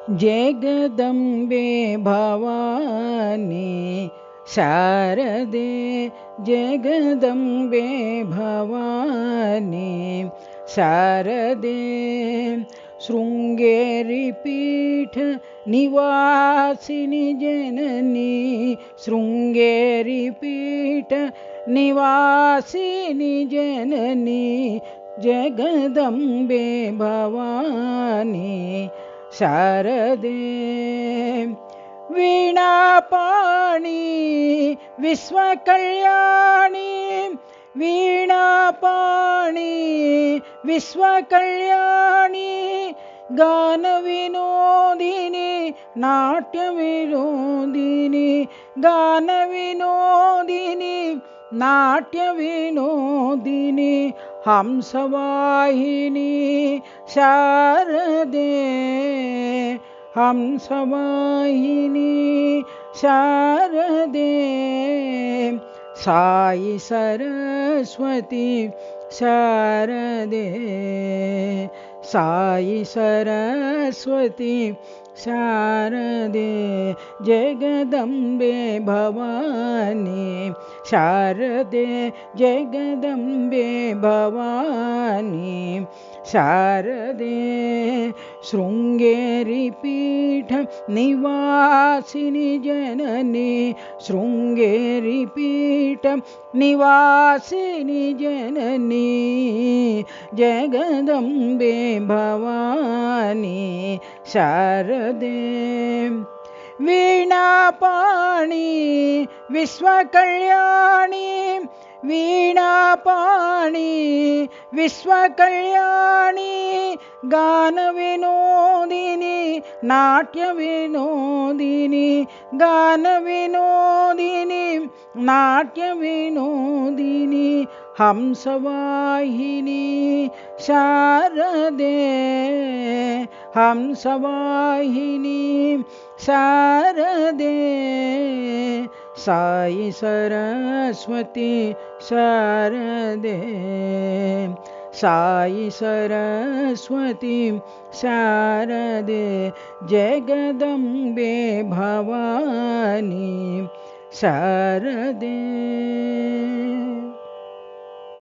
जगदम्बे भवानी शारदे जगदम्बे भवानी शारदे शृङ्गेरी पीठ निवासिनी जननी शृङ्गेरी पीठ निवासिनी जननी जगदम्बे भवानी शारदे वीणापाणि विश्वकल्याणी वीणापाणि विश्वकल्याणी गानविनोदिनी नाट्यविनोदिनी गानविनोदिनी नाट्यविनोदिनी हंसवाहिनी शारदे हंसवाहिनी शारदे साई सरस्वती शारदे साई सरस्वती शारदे जगदम्बे भवानी शारदे जगदम्बे भवानी शारदे शृङ्गेरी पीठ निवासिनी जननी शृङ्गेरी पीठ निवासिनी जननी जगदम्बे भवानी शारदे वीणापाणि विश्वकल्याणी वीणापाणि विश्वकल्याणी गानविनोदिनी नाट्यविनोदिनी गानविनोदिनी नाट्यविनोदिनी हंसवाहिनी शारदे हंसवाहिनी शारदे साई सरस्वती शारदे साई सरस्वती शारदे जगदम्बे भवानी शारदे।